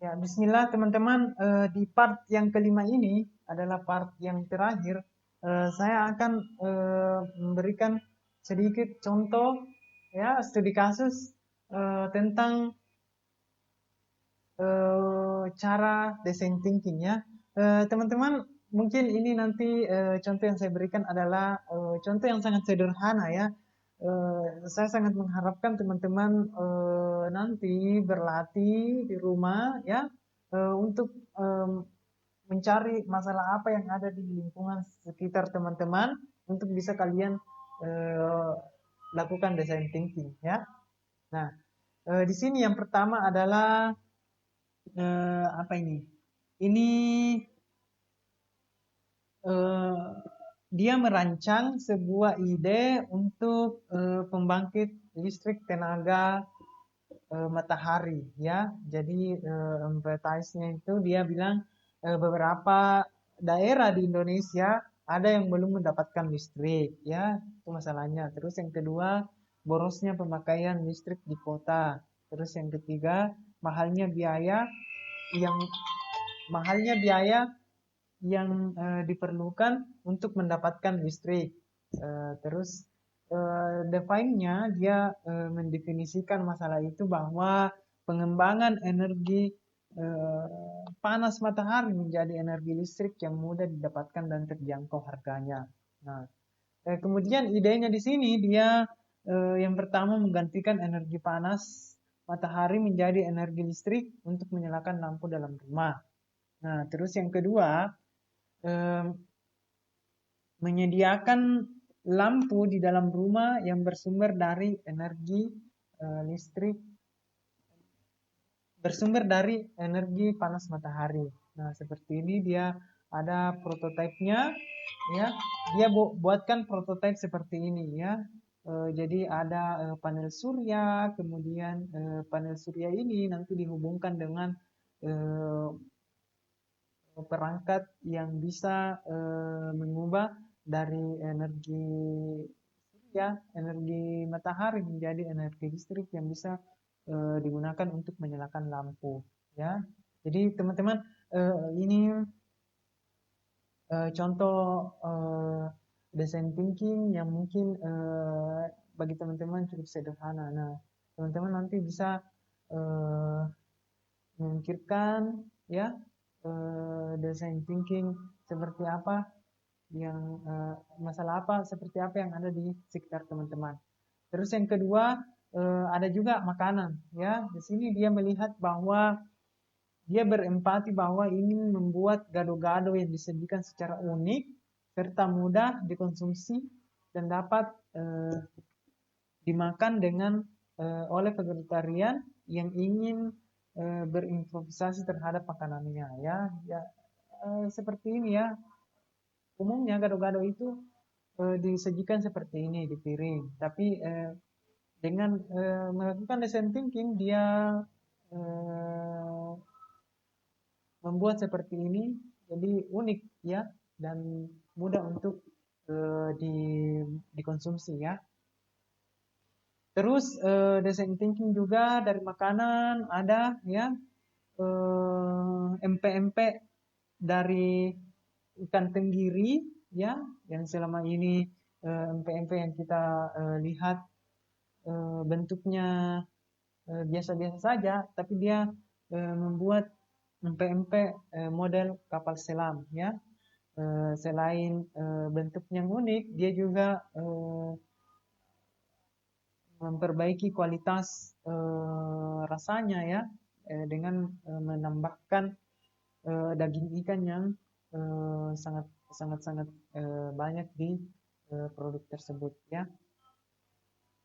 Ya, Bismillah teman-teman. Di part yang kelima ini adalah part yang terakhir. Saya akan memberikan sedikit contoh, ya, studi kasus tentang cara design thinking, ya. Teman-teman, mungkin ini nanti contoh yang saya berikan adalah contoh yang sangat sederhana, ya. Saya sangat mengharapkan teman-teman nanti berlatih di rumah, ya, untuk mencari masalah apa yang ada di lingkungan sekitar teman-teman untuk bisa kalian eh, lakukan design thinking, ya. Nah, di sini yang pertama adalah apa ini? Ini eh, dia merancang sebuah ide untuk pembangkit listrik tenaga matahari, ya. Jadi advertise-nya itu dia bilang beberapa daerah di Indonesia ada yang belum mendapatkan listrik, ya. Itu masalahnya. Terus yang kedua, borosnya pemakaian listrik di kota. Terus yang ketiga, mahalnya biaya yang mahalnya biaya yang diperlukan untuk mendapatkan listrik. Terus define-nya dia mendefinisikan masalah itu bahwa pengembangan energi panas matahari menjadi energi listrik yang mudah didapatkan dan terjangkau harganya. Nah, kemudian idenya di sini dia yang pertama menggantikan energi panas matahari menjadi energi listrik untuk menyalakan lampu dalam rumah. Nah, terus yang kedua, eh, menyediakan lampu di dalam rumah yang bersumber dari energi listrik, bersumber dari energi panas matahari. Nah, seperti ini dia ada prototipenya, ya. Dia buatkan prototipe seperti ini, ya. Jadi ada panel surya, kemudian panel surya ini nanti dihubungkan dengan eh, perangkat yang bisa mengubah dari energi surya, energi matahari menjadi energi listrik yang bisa digunakan untuk menyalakan lampu, ya. Jadi teman-teman, ini contoh design thinking yang mungkin bagi teman-teman cukup sederhana. Nah, teman-teman nanti bisa eh, memikirkan, ya, design thinking seperti apa yang masalah apa seperti apa yang ada di sekitar teman-teman. Terus yang kedua, ada juga makanan, ya. Di sini dia melihat bahwa dia berempati bahwa ingin membuat gado-gado yang disajikan secara unik serta mudah dikonsumsi dan dapat dimakan dengan oleh vegetarian yang ingin berimprovisasi terhadap makanannya, ya. Ya, seperti ini, ya. Umumnya gado-gado itu disajikan seperti ini di piring, tapi dengan melakukan design thinking dia eh, membuat seperti ini jadi unik, ya, dan mudah untuk dikonsumsi, ya. Terus design thinking juga dari makanan ada, ya, empek-empek dari ikan tenggiri, ya, yang selama ini empek-empek yang kita lihat bentuknya biasa-biasa saja, tapi dia membuat empek-empek model kapal selam, ya. Selain bentuknya yang unik, dia juga memperbaiki kualitas rasanya, ya, dengan menambahkan daging ikan yang sangat sangat sangat banyak di produk tersebut, ya.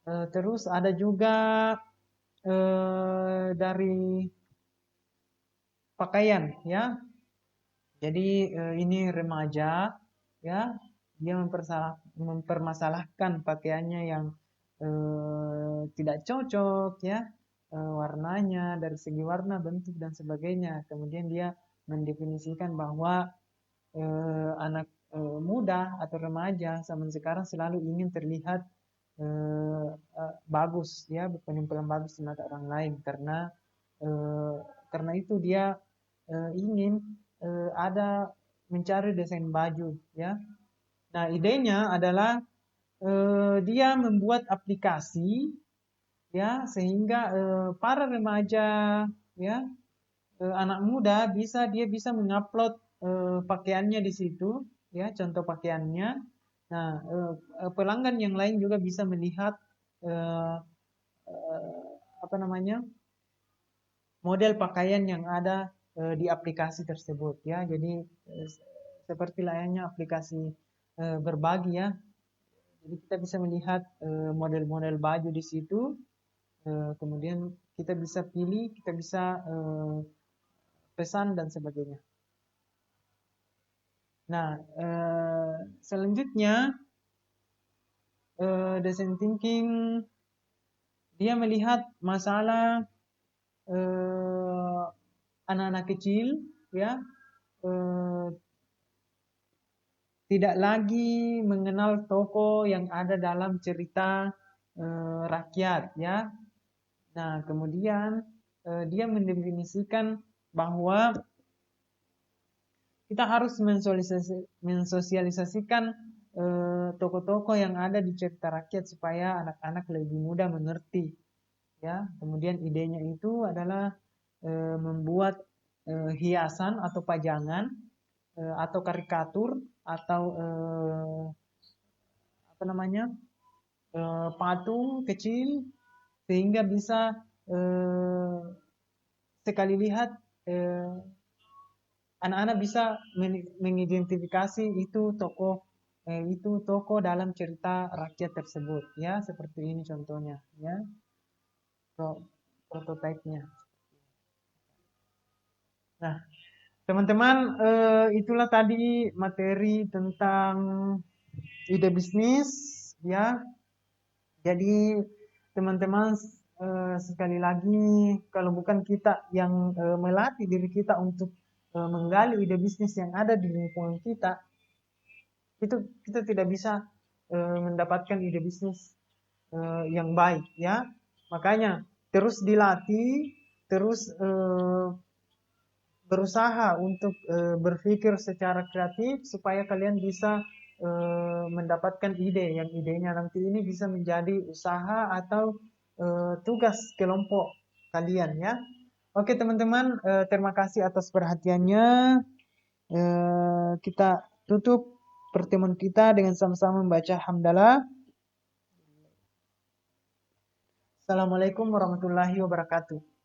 Terus ada juga dari pakaian, ya. Jadi ini remaja, ya, dia mempermasalahkan pakaiannya yang tidak cocok, ya, warnanya dari segi warna, bentuk dan sebagainya. Kemudian dia mendefinisikan bahwa anak muda atau remaja zaman sekarang selalu ingin terlihat bagus, ya, penampilan bagus di mata orang lain karena karena itu dia ingin ada mencari desain baju, ya. Nah, idenya adalah dia membuat aplikasi, ya, sehingga para remaja, ya, anak muda dia bisa mengupload pakaiannya di situ, ya, contoh pakaiannya. Nah, pelanggan yang lain juga bisa melihat eh, apa namanya, model pakaian yang ada di aplikasi tersebut, ya. Jadi seperti layaknya aplikasi berbagi, ya. Jadi kita bisa melihat model-model baju di situ, kemudian kita bisa pilih, kita bisa pesan dan sebagainya. Nah, selanjutnya design thinking dia melihat masalah anak-anak kecil, ya, tidak lagi mengenal tokoh yang ada dalam cerita rakyat, ya. Nah, kemudian dia mendefinisikan bahwa kita harus mensosialisasikan tokoh-tokoh yang ada di cerita rakyat supaya anak-anak lebih mudah mengerti, ya. Kemudian idenya itu adalah membuat hiasan atau pajangan atau karikatur atau apa namanya, patung kecil sehingga bisa sekali lihat anak-anak bisa mengidentifikasi itu tokoh dalam cerita rakyat tersebut, ya, seperti ini contohnya, ya, prototipenya. Nah, teman-teman, itulah tadi materi tentang ide bisnis, ya. Jadi teman-teman, sekali lagi, kalau bukan kita yang melatih diri kita untuk menggali ide bisnis yang ada di lingkungan kita, itu kita tidak bisa mendapatkan ide bisnis yang baik, ya. Makanya terus dilatih, terus berusaha untuk berpikir secara kreatif supaya kalian bisa mendapatkan ide yang idenya nanti ini bisa menjadi usaha atau tugas kelompok kalian, ya. Oke teman-teman, terima kasih atas perhatiannya. Kita tutup pertemuan kita dengan sama-sama membaca hamdalah. Assalamualaikum warahmatullahi wabarakatuh.